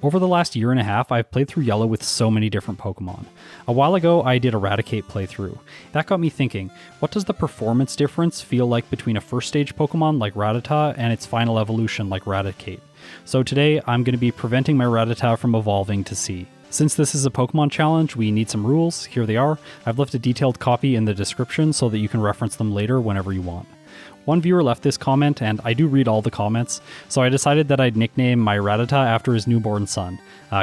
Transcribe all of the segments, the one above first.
Over the last year and a half, I've played through Yellow with so many different Pokemon. A while ago, I did a Raticate playthrough. That got me thinking, what does the performance difference feel like between a first stage Pokemon like Rattata and its final evolution like Raticate? So today, I'm going to be preventing my Rattata from evolving to C. Since this is a Pokemon challenge, we need some rules. Here they are. I've left a detailed copy in the description so that you can reference them later whenever you want. One viewer left this comment, and I do read all the comments, so I decided that I'd nickname my Rattata after his newborn son.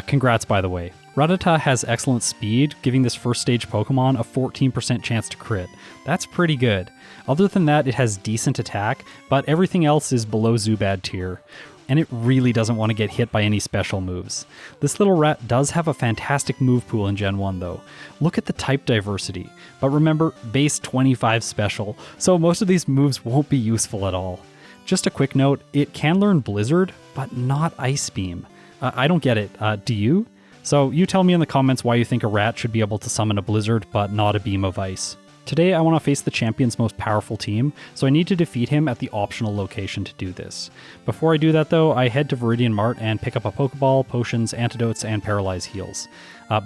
Congrats, by the way. Rattata has excellent speed, giving this first stage Pokemon a 14% chance to crit. That's pretty good. Other than that, it has decent attack, but everything else is below Zubat tier. And it really doesn't want to get hit by any special moves. This little rat does have a fantastic move pool in Gen 1 though. Look at the type diversity, but remember, base 25 special, so most of these moves won't be useful at all. Just a quick note, it can learn Blizzard, but not Ice Beam. I don't get it, do you? So you tell me in the comments why you think a rat should be able to summon a Blizzard, but not a Beam of Ice. Today I want to face the champion's most powerful team, so I need to defeat him at the optional location to do this. Before I do that though, I head to Viridian Mart and pick up a Pokeball, potions, antidotes, and Paralyze heals.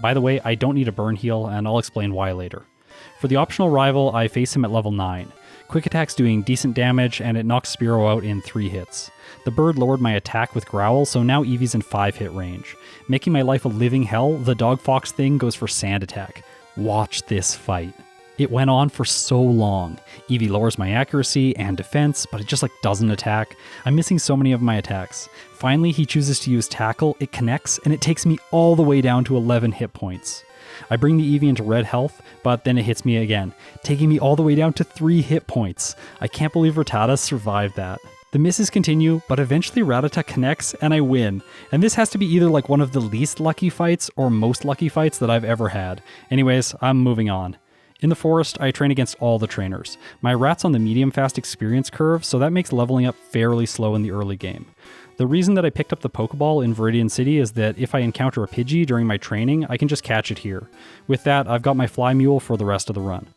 By the way, I don't need a burn heal, and I'll explain why later. For the optional rival, I face him at level 9. Quick Attack's doing decent damage, and it knocks Spearow out in 3 hits. The bird lowered my attack with Growl, so now Eevee's in 5 hit range. Making my life a living hell, the Dog Fox thing goes for Sand Attack. Watch this fight. It went on for so long. Eevee lowers my accuracy and defense, but it just doesn't attack. I'm missing so many of my attacks. Finally, he chooses to use Tackle, it connects, and it takes me all the way down to 11 hit points. I bring the Eevee into red health, but then it hits me again, taking me all the way down to 3 hit points. I can't believe Rattata survived that. The misses continue, but eventually Rattata connects and I win. And this has to be either one of the least lucky fights or most lucky fights that I've ever had. Anyways, I'm moving on. In the forest, I train against all the trainers. My rat's on the medium fast experience curve, so that makes leveling up fairly slow in the early game. The reason that I picked up the Pokeball in Viridian City is that if I encounter a Pidgey during my training, I can just catch it here. With that, I've got my Fly Mule for the rest of the run.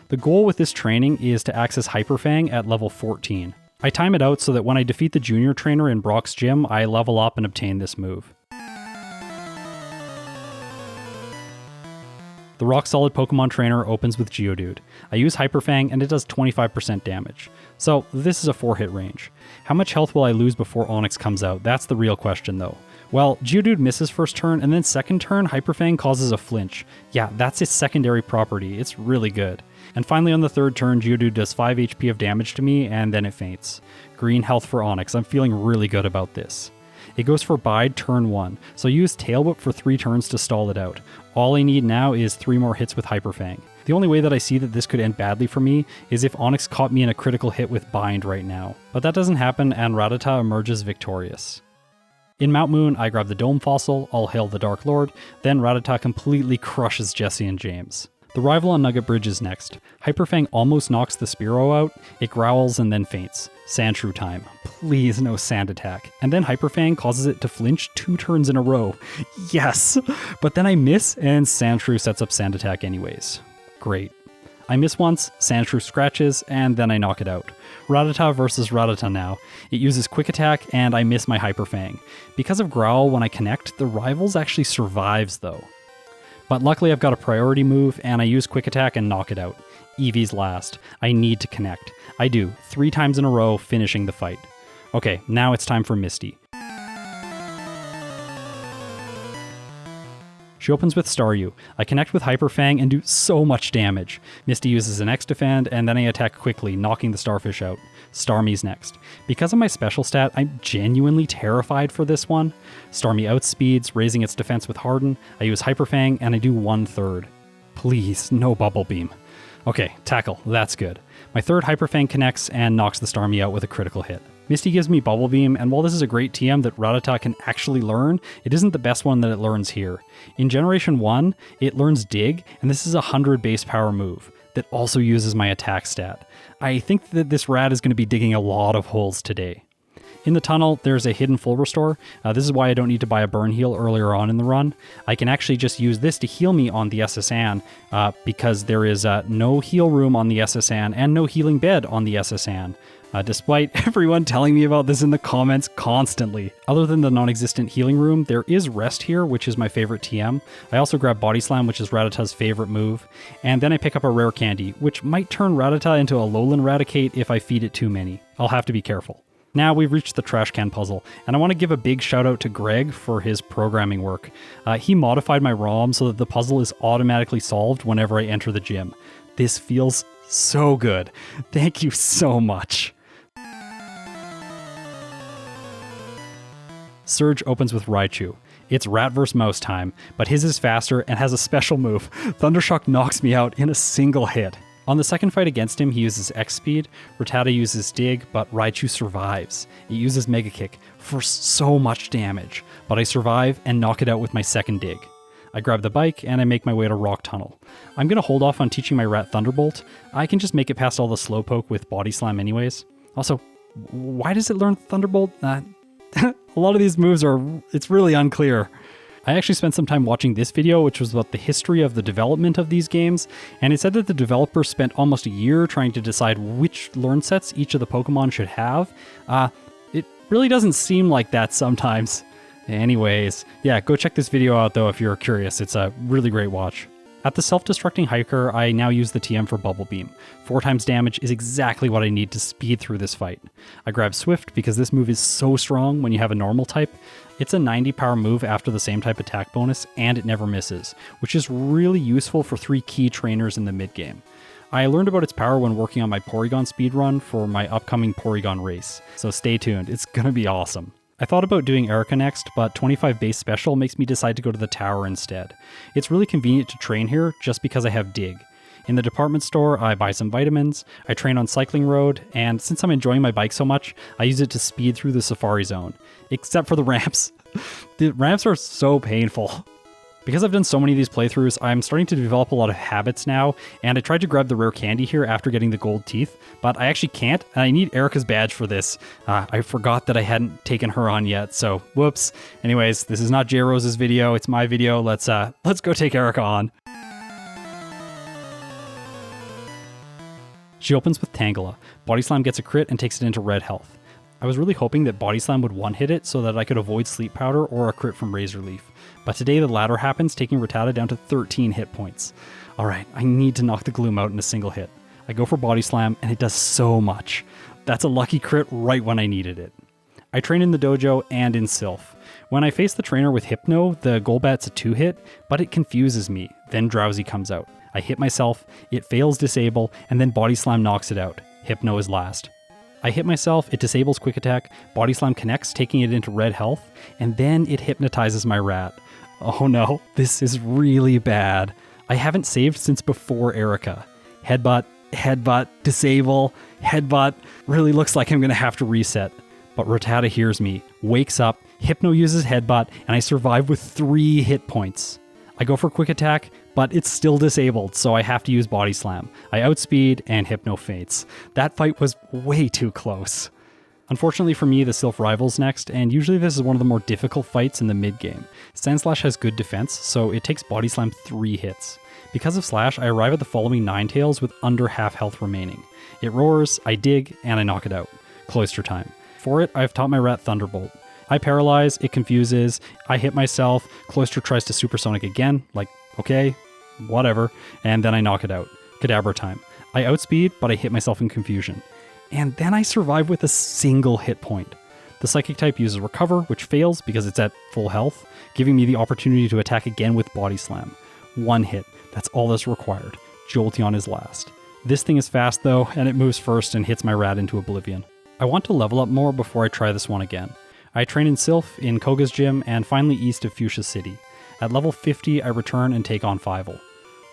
The goal with this training is to access Hyper Fang at level 14. I time it out so that when I defeat the junior trainer in Brock's gym, I level up and obtain this move. The Rock Solid Pokemon Trainer opens with Geodude. I use Hyper Fang and it does 25% damage. So this is a 4-hit range. How much health will I lose before Onix comes out? That's the real question though. Well, Geodude misses first turn and then second turn Hyper Fang causes a flinch. Yeah, that's its secondary property. It's really good. And finally on the third turn, Geodude does 5 HP of damage to me and then it faints. Green health for Onix. I'm feeling really good about this. It goes for Bide turn 1, so use Tail Whip for 3 turns to stall it out. All I need now is 3 more hits with Hyper Fang. The only way that I see that this could end badly for me is if Onix caught me in a critical hit with Bind right now. But that doesn't happen and Rattata emerges victorious. In Mount Moon, I grab the Dome Fossil, all hail the Dark Lord, then Rattata completely crushes Jesse and James. The rival on Nugget Bridge is next. Hyper Fang almost knocks the Spearow out, it growls and then faints. Sandshrew time. Please no Sand Attack. And then Hyper Fang causes it to flinch 2 turns in a row. Yes! But then I miss and Sandshrew sets up Sand Attack anyways. Great. I miss once, Sandshrew scratches, and then I knock it out. Rattata versus Rattata now. It uses Quick Attack and I miss my Hyper Fang. Because of Growl when I connect, the rivals actually survives though. But luckily I've got a priority move and I use Quick Attack and knock it out. Eevee's last. I need to connect. I do, 3 times in a row, finishing the fight. Okay, now it's time for Misty. She opens with Staryu. I connect with Hyper Fang and do so much damage. Misty uses an X-Defend and then I attack quickly, knocking the Starfish out. Starmie's next. Because of my special stat, I'm genuinely terrified for this one. Starmie outspeeds, raising its defense with Harden. I use Hyper Fang and I do 1/3. Please, no Bubble Beam. Okay, Tackle, that's good. My third Hyper Fang connects and knocks the Starmie out with a critical hit. Misty gives me Bubble Beam, and while this is a great TM that Rattata can actually learn, it isn't the best one that it learns here. In Generation 1, it learns Dig, and this is a 100 base power move that also uses my attack stat. I think that this rat is going to be digging a lot of holes today. In the tunnel, there's a hidden full restore. This is why I don't need to buy a burn heal earlier on in the run. I can actually just use this to heal me on the SSN because there is no heal room on the SSN and no healing bed on the SSN. Despite everyone telling me about this in the comments constantly. Other than the non-existent healing room, there is rest here, which is my favorite TM. I also grab Body Slam, which is Rattata's favorite move. And then I pick up a rare candy, which might turn Rattata into a lowland Raticate if I feed it too many. I'll have to be careful. Now we've reached the trash can puzzle, and I want to give a big shout out to Greg for his programming work. He modified my ROM so that the puzzle is automatically solved whenever I enter the gym. This feels so good. Thank you so much. Surge opens with Raichu. It's rat vs. mouse time, but his is faster and has a special move. Thundershock knocks me out in a single hit. On the second fight against him, he uses X speed, Rattata uses Dig, but Raichu survives. It uses Mega Kick for so much damage, but I survive and knock it out with my second Dig. I grab the bike and I make my way to Rock Tunnel. I'm going to hold off on teaching my rat Thunderbolt. I can just make it past all the Slowpoke with Body Slam anyways. Also, why does it learn Thunderbolt? A lot of these moves it's really unclear. I actually spent some time watching this video, which was about the history of the development of these games, and it said that the developers spent almost a year trying to decide which learn sets each of the Pokemon should have. It really doesn't seem like that sometimes. Anyways, yeah, go check this video out though if you're curious. It's a really great watch. At the self-destructing hiker, I now use the TM for Bubble Beam. 4 times damage is exactly what I need to speed through this fight. I grab Swift because this move is so strong when you have a normal type. It's a 90 power move after the same type attack bonus, and it never misses, which is really useful for 3 key trainers in the mid-game. I learned about its power when working on my Porygon speedrun for my upcoming Porygon race, so stay tuned, it's gonna be awesome. I thought about doing Erika next, but 25 base special makes me decide to go to the tower instead. It's really convenient to train here just because I have Dig. In the department store, I buy some vitamins, I train on Cycling Road, and since I'm enjoying my bike so much, I use it to speed through the Safari Zone. Except for the ramps. The ramps are so painful. Because I've done so many of these playthroughs, I'm starting to develop a lot of habits now, and I tried to grab the rare candy here after getting the gold teeth, but I actually can't, and I need Erika's badge for this. I forgot that I hadn't taken her on yet, so whoops. Anyways, this is not J Rose's video, it's my video. Let's go take Erika on. She opens with Tangela. Body Slam gets a crit and takes it into red health. I was really hoping that Body Slam would one-hit it so that I could avoid Sleep Powder or a crit from Razor Leaf. But today the latter happens, taking Rattata down to 13 hit points. Alright, I need to knock the Gloom out in a single hit. I go for Body Slam, and it does so much. That's a lucky crit right when I needed it. I train in the dojo and in Sylph. When I face the trainer with Hypno, the Golbat's a 2-hit, but it confuses me. Then Drowsy comes out. I hit myself, it fails Disable, and then Body Slam knocks it out. Hypno is last. I hit myself, it disables Quick Attack, Body Slam connects, taking it into red health, and then it hypnotizes my rat. Oh no, this is really bad. I haven't saved since before Erika. Headbutt, headbutt, disable, headbutt. Really looks like I'm gonna have to reset. But Rattata hears me, wakes up, Hypno uses headbutt, and I survive with 3 hit points. I go for Quick Attack, but it's still disabled, so I have to use Body Slam. I outspeed, and Hypno faints. That fight was way too close. Unfortunately for me, the Sylph rivals next, and usually this is one of the more difficult fights in the mid-game. Sandslash has good defense, so it takes Body Slam 3 hits. Because of Slash, I arrive at the following Ninetales with under half health remaining. It roars, I dig, and I knock it out. Cloister time. For it, I've taught my rat Thunderbolt. I paralyze, it confuses, I hit myself, Cloister tries to Supersonic again, like, okay, whatever, and then I knock it out. Kadabra time. I outspeed, but I hit myself in confusion. And then I survive with a single hit point. The Psychic type uses Recover, which fails because it's at full health, giving me the opportunity to attack again with Body Slam. 1 hit, that's all that's required. Jolteon is last. This thing is fast though, and it moves first and hits my rat into oblivion. I want to level up more before I try this one again. I train in Sylph, in Koga's gym, and finally east of Fuchsia City. At level 50, I return and take on Fievel.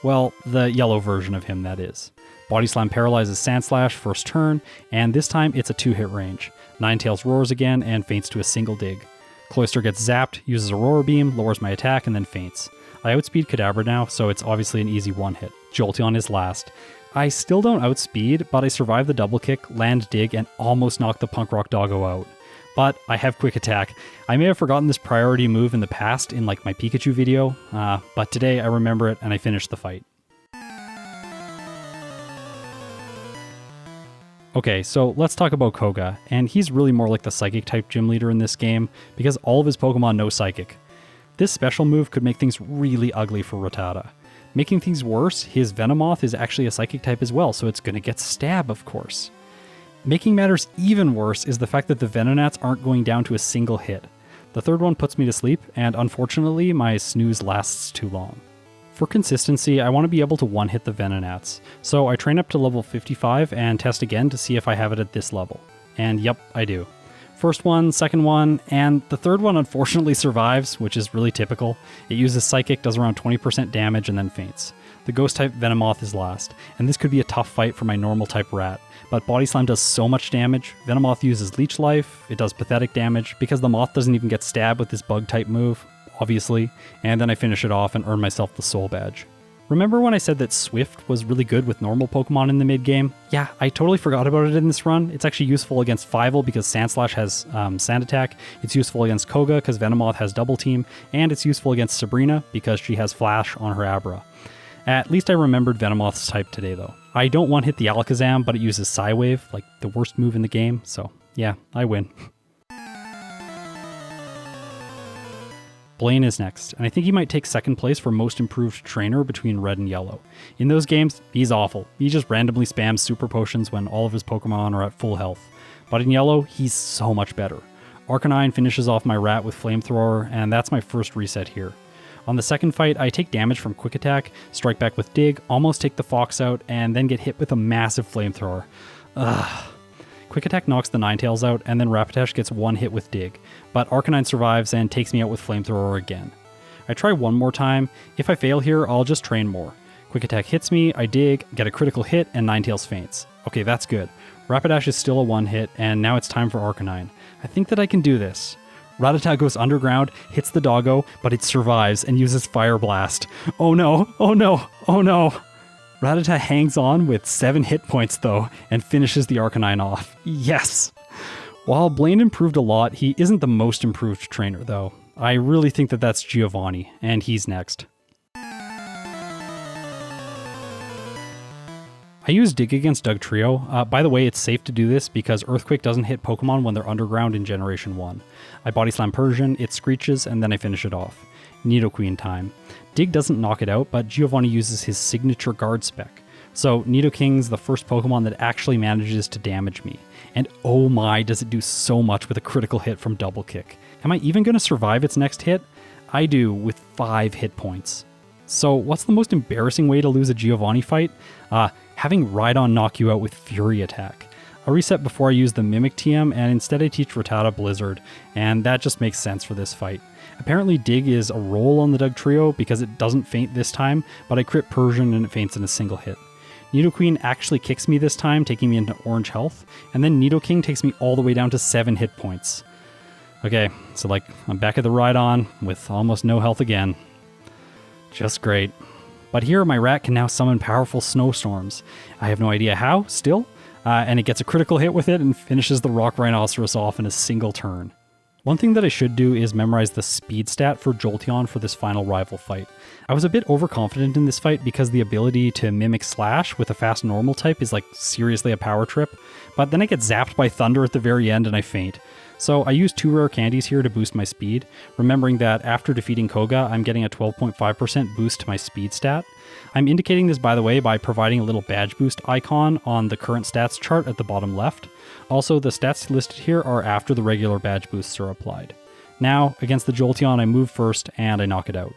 Well, the yellow version of him, that is. Body Slam paralyzes Sandslash first turn, and this time it's a 2-hit range. Ninetales roars again and faints to a single dig. Cloister gets zapped, uses Aurora Beam, lowers my attack, and then faints. I outspeed Kadabra now, so it's obviously an easy 1-hit. Jolteon is last. I still don't outspeed, but I survive the double kick, land dig, and almost knock the Punk Rock Doggo out. But I have Quick Attack. I may have forgotten this priority move in the past in like my Pikachu video, but today I remember it and I finished the fight. Okay, so let's talk about Koga, and he's really more like the Psychic type gym leader in this game because all of his Pokemon know Psychic. This special move could make things really ugly for Rattata. Making things worse, his Venomoth is actually a Psychic type as well, so it's going to get Stab, of course. Making matters even worse is the fact that the Venonats aren't going down to a single hit. The third one puts me to sleep, and unfortunately my snooze lasts too long. For consistency, I want to be able to one-hit the Venonats, so I train up to level 55 and test again to see if I have it at this level. And yep, I do. First one, second one, and the third one unfortunately survives, which is really typical. It uses Psychic, does around 20% damage, and then faints. The Ghost-type Venomoth is last, and this could be a tough fight for my normal-type Rat, but Body Slam does so much damage. Venomoth uses Leech Life, it does pathetic damage, because the Moth doesn't even get stabbed with this Bug-type move, obviously, and then I finish it off and earn myself the Soul Badge. Remember when I said that Swift was really good with normal Pokemon in the mid-game? Yeah, I totally forgot about it in this run. It's actually useful against Fievel because Sandslash has Sand Attack, it's useful against Koga because Venomoth has Double Team, and it's useful against Sabrina because she has Flash on her Abra. At least I remembered Venomoth's type today though. I don't one-hit the Alakazam, but it uses Psywave, like the worst move in the game, so yeah, I win. Blaine is next, and I think he might take second place for most improved trainer between red and yellow. In those games, he's awful. He just randomly spams super potions when all of his Pokemon are at full health. But in yellow, he's so much better. Arcanine finishes off my Rat with Flamethrower, and that's my first reset here. On the second fight, I take damage from Quick Attack, strike back with Dig, almost take the Fox out, and then get hit with a massive Flamethrower. Ugh. Quick Attack knocks the Ninetales out, and then Rapidash gets one hit with Dig, but Arcanine survives and takes me out with Flamethrower again. I try one more time. If I fail here, I'll just train more. Quick Attack hits me, I dig, get a critical hit, and Ninetales faints. Okay, that's good. Rapidash is still a one hit, and now it's time for Arcanine. I think that I can do this. Rattata goes underground, hits the doggo, but it survives and uses Fire Blast. Oh no, oh no, oh no! Rattata hangs on with 7 hit points though, and finishes the Arcanine off. Yes! While Blaine improved a lot, he isn't the most improved trainer though. I really think that that's Giovanni, and he's next. I use Dig against Dugtrio. By the way, it's safe to do this because Earthquake doesn't hit Pokemon when they're underground in Generation 1. I Body Slam Persian, it screeches, and then I finish it off. Nidoqueen time. Dig doesn't knock it out, but Giovanni uses his signature guard spec. So Nidoking's the first Pokemon that actually manages to damage me. And oh my, does it do so much with a critical hit from Double Kick. Am I even going to survive its next hit? I do, with 5 hit points. So what's the most embarrassing way to lose a Giovanni fight? Having Rhydon knock you out with Fury Attack. I reset before I use the Mimic TM, and instead I teach Rattata Blizzard, and that just makes sense for this fight. Apparently Dig is a roll on the Dugtrio because it doesn't faint this time, but I crit Persian and it faints in a single hit. Nidoqueen actually kicks me this time, taking me into orange health, and then Nidoking takes me all the way down to 7 hit points. Okay, so like I'm back at the Rhydon with almost no health again. Just great. But here my Rat can now summon powerful snowstorms. I have no idea how, still, and it gets a critical hit with it and finishes the Rock Rhinoceros off in a single turn. One thing that I should do is memorize the speed stat for Jolteon for this final rival fight. I was a bit overconfident in this fight because the ability to mimic Slash with a fast normal type is like seriously a power trip, but then I get zapped by Thunder at the very end and I faint. So I use 2 rare candies here to boost my speed, remembering that after defeating Koga, I'm getting a 12.5% boost to my speed stat. I'm indicating this, by the way, by providing a little badge boost icon on the current stats chart at the bottom left. Also, the stats listed here are after the regular badge boosts are applied. Now, against the Jolteon, I move first and I knock it out.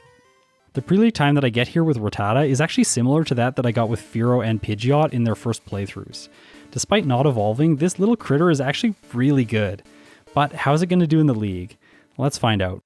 The prelude time that I get here with Rattata is actually similar to that I got with Fearow and Pidgeot in their first playthroughs. Despite not evolving, this little critter is actually really good. But how's it going to do in the league? Let's find out.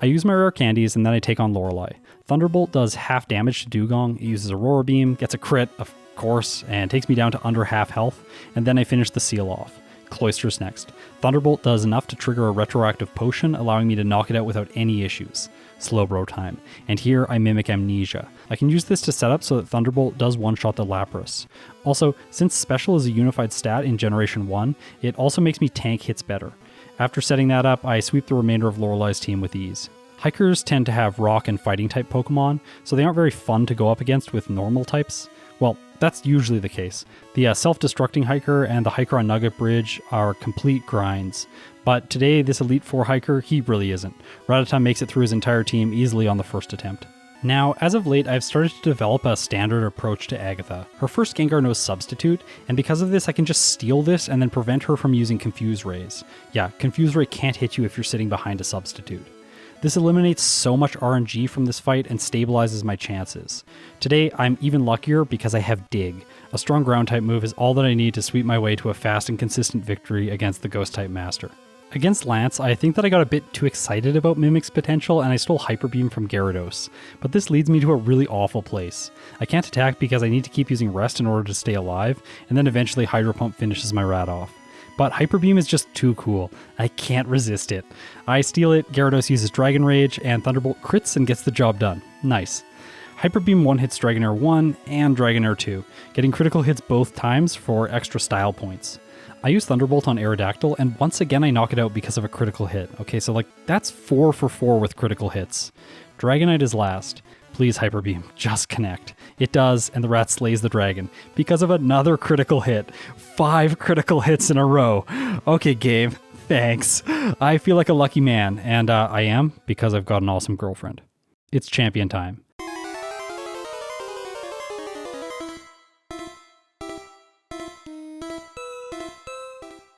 I use my rare candies and then I take on Lorelei. Thunderbolt does half damage to Dugong, it uses Aurora Beam, gets a crit, of course, and takes me down to under half health, and then I finish the seal off. Cloister's next. Thunderbolt does enough to trigger a retroactive potion, allowing me to knock it out without any issues. Slowbro time. And here I mimic Amnesia. I can use this to set up so that Thunderbolt does one-shot the Lapras. Also, since Special is a unified stat in Generation 1, it also makes me tank hits better. After setting that up, I sweep the remainder of Lorelei's team with ease. Hikers tend to have rock and fighting type Pokemon, so they aren't very fun to go up against with normal types. Well, that's usually the case. The self-destructing Hiker and the Hiker on Nugget Bridge are complete grinds. But today, this Elite 4 Hiker, he really isn't. Rattata makes it through his entire team easily on the first attempt. Now, as of late, I've started to develop a standard approach to Agatha. Her first Gengar knows Substitute, and because of this, I can just steal this and then prevent her from using Confuse Rays. Yeah, Confuse Ray can't hit you if you're sitting behind a Substitute. This eliminates so much RNG from this fight and stabilizes my chances. Today, I'm even luckier because I have Dig. A strong ground type move is all that I need to sweep my way to a fast and consistent victory against the Ghost type Master. Against Lance, I think that I got a bit too excited about Mimic's potential and I stole Hyper Beam from Gyarados, but this leads me to a really awful place. I can't attack because I need to keep using Rest in order to stay alive, and then eventually Hydro Pump finishes my rat off. But Hyper Beam is just too cool. I can't resist it. I steal it, Gyarados uses Dragon Rage, and Thunderbolt crits and gets the job done. Nice. Hyper Beam one-hits Dragonair 1 and Dragonair 2, getting critical hits both times for extra style points. I use Thunderbolt on Aerodactyl, and once again I knock it out because of a critical hit. Okay, so that's 4 for 4 with critical hits. Dragonite is last. Please, Hyper Beam, just connect. It does, and the rat slays the dragon because of another critical hit. 5 critical hits in a row. Okay, game, thanks. I feel like a lucky man, and I am because I've got an awesome girlfriend. It's champion time.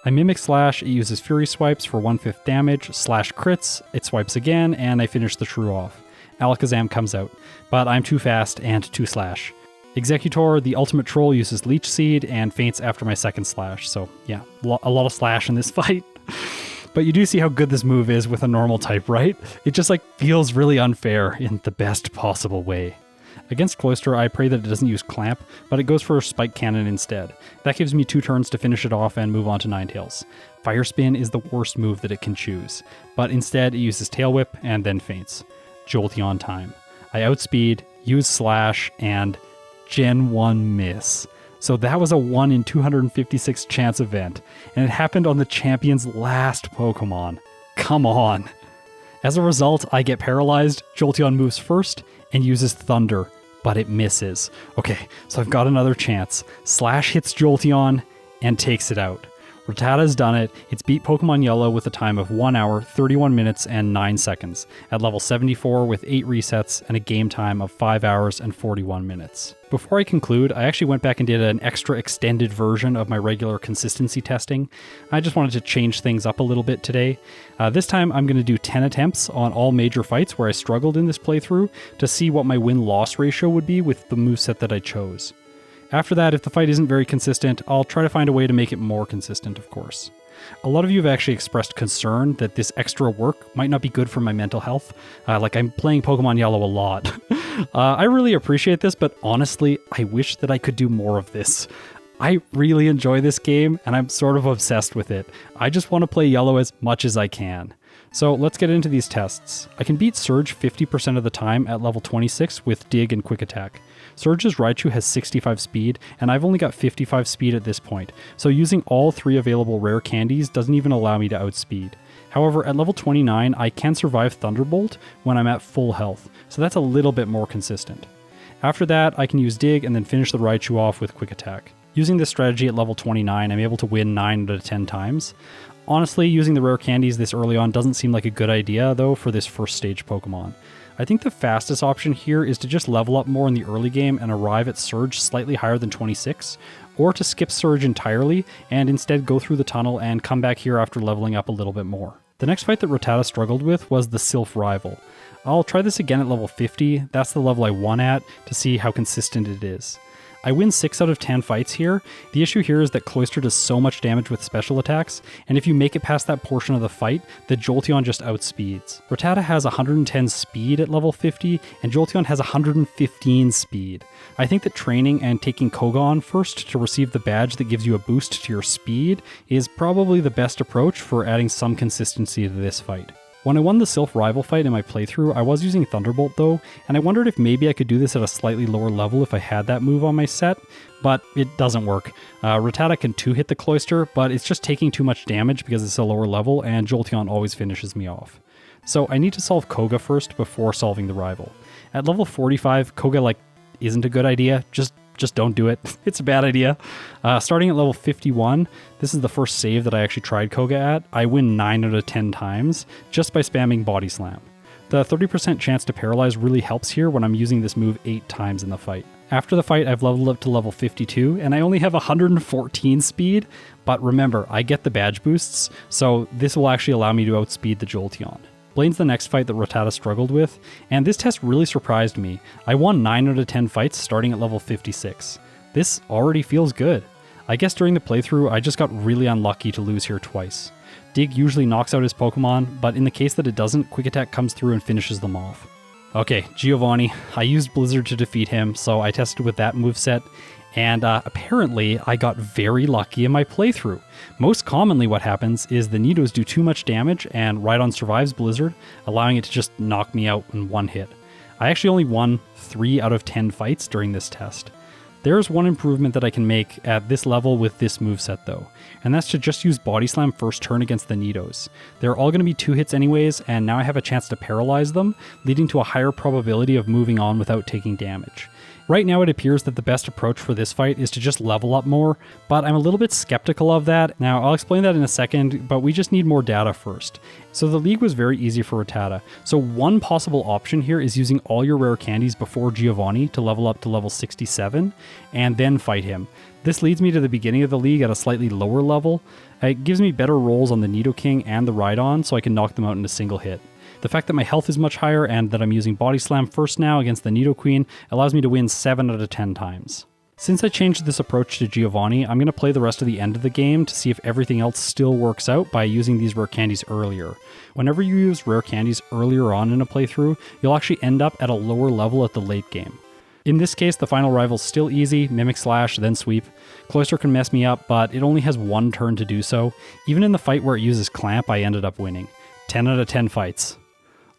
I mimic Slash, it uses Fury Swipes for 1/5 damage, Slash crits, it swipes again, and I finish the Shrew off. Alakazam comes out, but I'm too fast and too Slash. Executor, the ultimate troll, uses Leech Seed and faints after my second Slash, so yeah, a lot of Slash in this fight. But you do see how good this move is with a normal type, right? It just feels really unfair in the best possible way. Against Cloister, I pray that it doesn't use Clamp, but it goes for Spike Cannon instead. That gives me 2 turns to finish it off and move on to Ninetales. Fire Spin is the worst move that it can choose, but instead it uses Tail Whip and then faints. Jolteon time. I outspeed, use Slash, and Gen 1 miss. So that was a 1 in 256 chance event, and it happened on the champion's last Pokemon. Come on. As a result, I get paralyzed, Jolteon moves first, and uses Thunder, but it misses. Okay, so I've got another chance. Slash hits Jolteon, and takes it out. Rattata's done it. It's beat Pokemon Yellow with a time of 1 hour, 31 minutes, and 9 seconds, at level 74 with 8 resets and a game time of 5 hours and 41 minutes. Before I conclude, I actually went back and did an extra extended version of my regular consistency testing. I just wanted to change things up a little bit today. This time I'm going to do 10 attempts on all major fights where I struggled in this playthrough to see what my win-loss ratio would be with the moveset that I chose. After that, if the fight isn't very consistent, I'll try to find a way to make it more consistent, of course. A lot of you have actually expressed concern that this extra work might not be good for my mental health. I'm playing Pokemon Yellow a lot. I really appreciate this, but honestly, I wish that I could do more of this. I really enjoy this game, and I'm sort of obsessed with it. I just want to play Yellow as much as I can. So let's get into these tests. I can beat Surge 50% of the time at level 26 with Dig and Quick Attack. Surge's Raichu has 65 speed, and I've only got 55 speed at this point, so using all 3 available rare candies doesn't even allow me to outspeed. However, at level 29, I can survive Thunderbolt when I'm at full health, so that's a little bit more consistent. After that, I can use Dig and then finish the Raichu off with Quick Attack. Using this strategy at level 29, I'm able to win 9 out of 10 times. Honestly, using the rare candies this early on doesn't seem like a good idea, though, for this first stage Pokemon. I think the fastest option here is to just level up more in the early game and arrive at Surge slightly higher than 26, or to skip Surge entirely and instead go through the tunnel and come back here after leveling up a little bit more. The next fight that Rattata struggled with was the Sylph Rival. I'll try this again at level 50, that's the level I won at, to see how consistent it is. I win 6 out of 10 fights here. The issue here is that Cloyster does so much damage with special attacks, and if you make it past that portion of the fight, the Jolteon just outspeeds. Rattata has 110 speed at level 50, and Jolteon has 115 speed. I think that training and taking Koga on first to receive the badge that gives you a boost to your speed is probably the best approach for adding some consistency to this fight. When I won the Sylph rival fight in my playthrough, I was using Thunderbolt though, and I wondered if maybe I could do this at a slightly lower level if I had that move on my set, but it doesn't work. Rattata can 2-hit the Cloyster, but it's just taking too much damage because it's a lower level, and Jolteon always finishes me off. So I need to solve Koga first before solving the rival. At level 45, Koga isn't a good idea, just don't do it. It's a bad idea. Starting at level 51, this is the first save that I actually tried Koga at. I win 9 out of 10 times just by spamming Body Slam. The 30% chance to paralyze really helps here when I'm using this move 8 times in the fight. After the fight, I've leveled up to level 52, and I only have 114 speed, but remember, I get the badge boosts, so this will actually allow me to outspeed the Jolteon. Blaine's the next fight that Rattata struggled with, and this test really surprised me. I won 9 out of 10 fights starting at level 56. This already feels good. I guess during the playthrough, I just got really unlucky to lose here twice. Dig usually knocks out his Pokemon, but in the case that it doesn't, Quick Attack comes through and finishes them off. Okay, Giovanni. I used Blizzard to defeat him, so I tested with that moveset, and apparently I got very lucky in my playthrough. Most commonly what happens is the Nidos do too much damage and Rhydon survives Blizzard, allowing it to just knock me out in one hit. I actually only won 3 out of 10 fights during this test. There's one improvement that I can make at this level with this moveset though, and that's to just use Body Slam first turn against the Nidos. They're all going to be 2 hits anyways, and now I have a chance to paralyze them, leading to a higher probability of moving on without taking damage. Right now it appears that the best approach for this fight is to just level up more, but I'm a little bit skeptical of that. Now I'll explain that in a second, but we just need more data first. So the league was very easy for Rattata. So one possible option here is using all your rare candies before Giovanni to level up to level 67, and then fight him. This leads me to the beginning of the league at a slightly lower level. It gives me better rolls on the Nidoking and the Rhydon, so I can knock them out in a single hit. The fact that my health is much higher and that I'm using Body Slam first now against the Nidoqueen allows me to win 7 out of 10 times. Since I changed this approach to Giovanni, I'm going to play the rest of the end of the game to see if everything else still works out by using these rare candies earlier. Whenever you use rare candies earlier on in a playthrough, you'll actually end up at a lower level at the late game. In this case, the final rival's still easy, Mimic Slash, then Sweep. Cloyster can mess me up, but it only has 1 turn to do so. Even in the fight where it uses Clamp, I ended up winning. 10 out of 10 fights.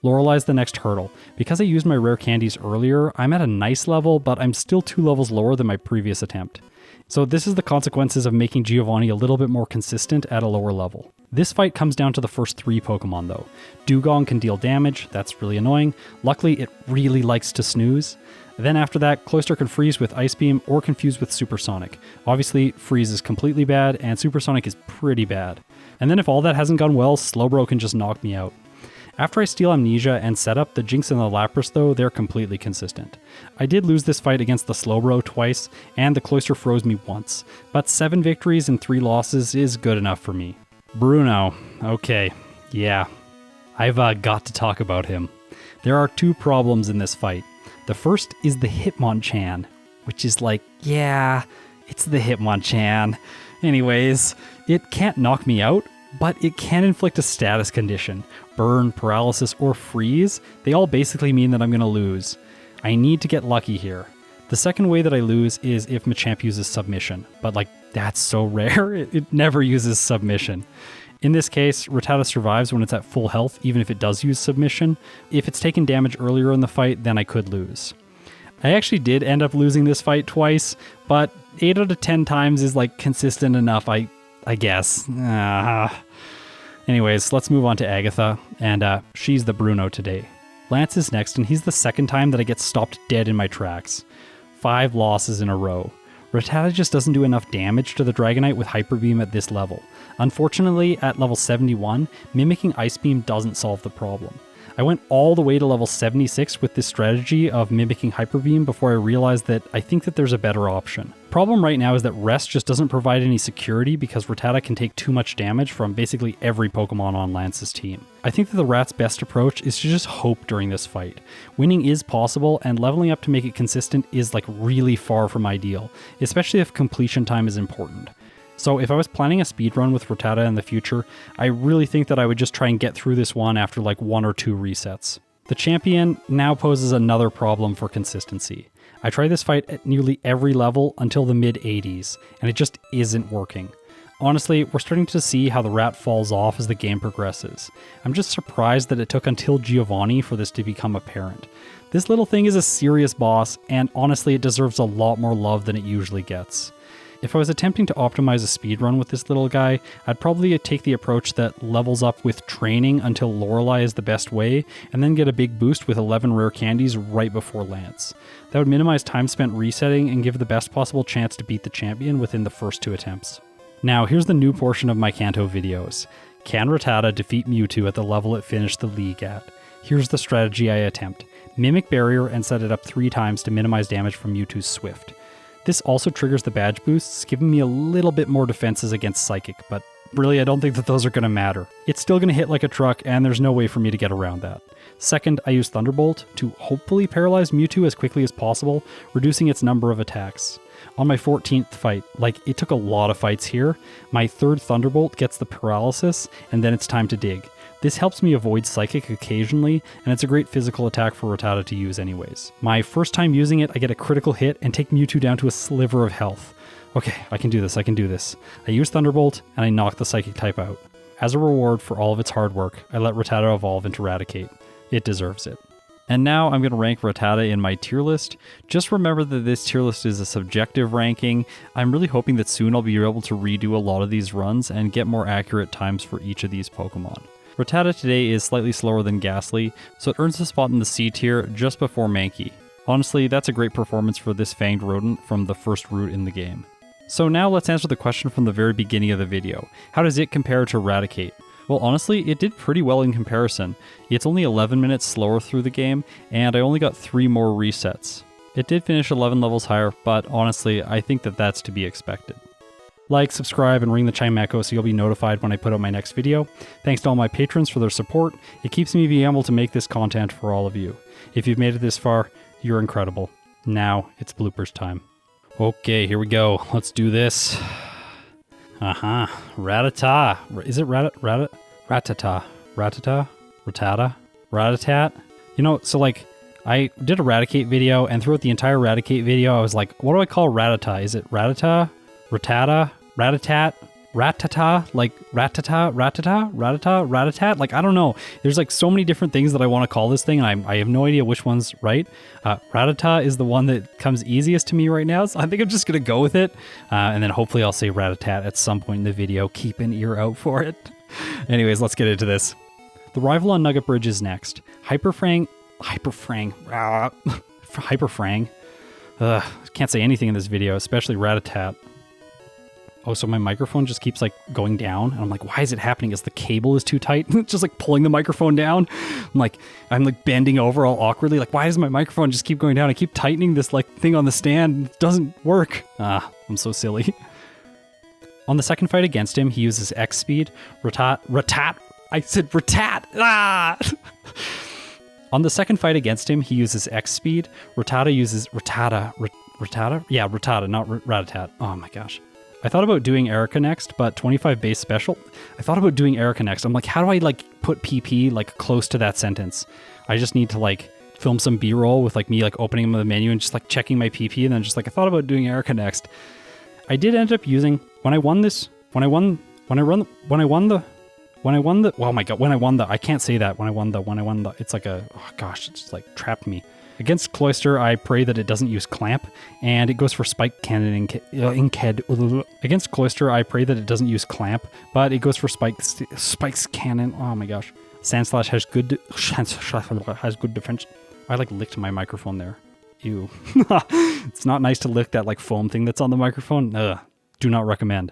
Lorelei's the next hurdle. Because I used my rare candies earlier, I'm at a nice level, but I'm still 2 levels lower than my previous attempt. So this is the consequences of making Giovanni a little bit more consistent at a lower level. This fight comes down to the first 3 Pokemon though. Dugong can deal damage, that's really annoying. Luckily, it really likes to snooze. Then after that, Cloyster can freeze with Ice Beam or confuse with Supersonic. Obviously, freeze is completely bad, and Supersonic is pretty bad. And then if all that hasn't gone well, Slowbro can just knock me out. After I steal Amnesia and set up the Jinx and the Lapras though, they're completely consistent. I did lose this fight against the Slowbro twice, and the Cloyster froze me once, but 7 victories and 3 losses is good enough for me. Bruno. Okay, yeah. I've got to talk about him. There are 2 problems in this fight. The first is the Hitmonchan, which is yeah, it's the Hitmonchan. Anyways, it can't knock me out, but it can inflict a status condition. Burn, paralysis, or freeze, they all basically mean that I'm going to lose. I need to get lucky here. The second way that I lose is if Machamp uses Submission, but that's so rare, it never uses Submission. In this case, Rattata survives when it's at full health, even if it does use Submission. If it's taken damage earlier in the fight, then I could lose. I actually did end up losing this fight twice, but 8 out of 10 times is consistent enough, I guess. Anyways, let's move on to Agatha, and she's the Bruno today. Lance is next, and he's the second time that I get stopped dead in my tracks. 5 losses in a row. Rattata just doesn't do enough damage to the Dragonite with Hyper Beam at this level. Unfortunately, at level 71, mimicking Ice Beam doesn't solve the problem. I went all the way to level 76 with this strategy of mimicking Hyper Beam before I realized that I think that there's a better option. Problem right now is that Rest just doesn't provide any security because Rattata can take too much damage from basically every Pokemon on Lance's team. I think that the Rat's best approach is to just hope during this fight. Winning is possible, and leveling up to make it consistent is like really far from ideal, especially if completion time is important. So if I was planning a speedrun with Rattata in the future, I really think that I would just try and get through this one after like 1 or 2 resets. The champion now poses another problem for consistency. I tried this fight at nearly every level until the mid 80s, and it just isn't working. Honestly, we're starting to see how the Rat falls off as the game progresses. I'm just surprised that it took until Giovanni for this to become apparent. This little thing is a serious boss, and honestly it deserves a lot more love than it usually gets. If I was attempting to optimize a speedrun with this little guy, I'd probably take the approach that levels up with training until Lorelei is the best way, and then get a big boost with 11 rare candies right before Lance. That would minimize time spent resetting and give the best possible chance to beat the champion within the first 2 attempts. Now here's the new portion of my Kanto videos. Can Rattata defeat Mewtwo at the level it finished the league at? Here's the strategy I attempt. Mimic Barrier and set it up 3 times to minimize damage from Mewtwo's Swift. This also triggers the badge boosts, giving me a little bit more defenses against Psychic, but really I don't think that those are going to matter. It's still going to hit like a truck, and there's no way for me to get around that. Second, I use Thunderbolt to hopefully paralyze Mewtwo as quickly as possible, reducing its number of attacks. On my 14th fight, like it took a lot of fights here, my 3rd Thunderbolt gets the paralysis, and then it's time to dig. This helps me avoid Psychic occasionally, and it's a great physical attack for Rattata to use anyways. My first time using it, I get a critical hit and take Mewtwo down to a sliver of health. Okay, I can do this. I use Thunderbolt, and I knock the Psychic type out. As a reward for all of its hard work, I let Rattata evolve into Raticate. It deserves it. And now I'm going to rank Rattata in my tier list. Just remember that this tier list is a subjective ranking. I'm really hoping that soon I'll be able to redo a lot of these runs and get more accurate times for each of these Pokemon. Rattata today is slightly slower than Ghastly, so it earns a spot in the C tier just before Mankey. Honestly, that's a great performance for this fanged rodent from the first route in the game. So now let's answer the question from the very beginning of the video. How does it compare to Raticate? Well, honestly, it did pretty well in comparison. It's only 11 minutes slower through the game, and I only got 3 more resets. It did finish 11 levels higher, but honestly, I think that that's to be expected. Like, subscribe, and ring the chime echo so you'll be notified when I put out my next video. Thanks to all my patrons for their support. It keeps me being able to make this content for all of you. If you've made it this far, you're incredible. Now, it's bloopers time. Okay, here we go. Let's do this. Rattata. Is it Rattata? Rattatat? You know, so like, I did a Raticate video, and throughout the entire Raticate video, I was like, what do I call Rattata? Is it Rattata? Rattata? Rattatat? Rattata? Like, Rattata? Rattatat? Like, I don't know. There's like so many different things that I want to call this thing, and I have no idea which one's right. Rattata is the one that comes easiest to me right now, so I think I'm just going to go with it. And then hopefully I'll say Rattatat at some point in the video. Keep an ear out for it. Anyways, let's get into this. The rival on Nugget Bridge is next. Hyperfrang. Can't say anything in this video, especially Rattata. Oh, so my microphone just keeps like going down, and I'm like, why is it happening? Is the cable is too tight? It's just like pulling the microphone down. I'm like bending over all awkwardly. Like, why does my microphone just keep going down? I keep tightening this like thing on the stand. It doesn't work. I'm so silly. On the second fight against him, he uses X speed. I said Ratat. On the second fight against him, he uses X speed. Rattata uses Rattata. Yeah, Rattata, not Rattata. Oh my gosh. I thought about doing Erika next, but 25 base special. I thought about doing Erika next. I'm like, how do I like put PP like close to that sentence? I just need to like film some B-roll with like me like opening the menu and just like checking my PP, and then just like I thought about doing Erika next. I did end up using when I won the it's like a, oh gosh, it's just like trapped me. Against Cloyster, I pray that it doesn't use Clamp, and it goes for Spike Cannon Against Cloyster, I pray that it doesn't use Clamp, but it goes for Spike's Cannon. Oh my gosh. Sandslash has good defense. I like licked my microphone there. Ew. It's not nice to lick that like foam thing that's on the microphone. Ugh. Do not recommend.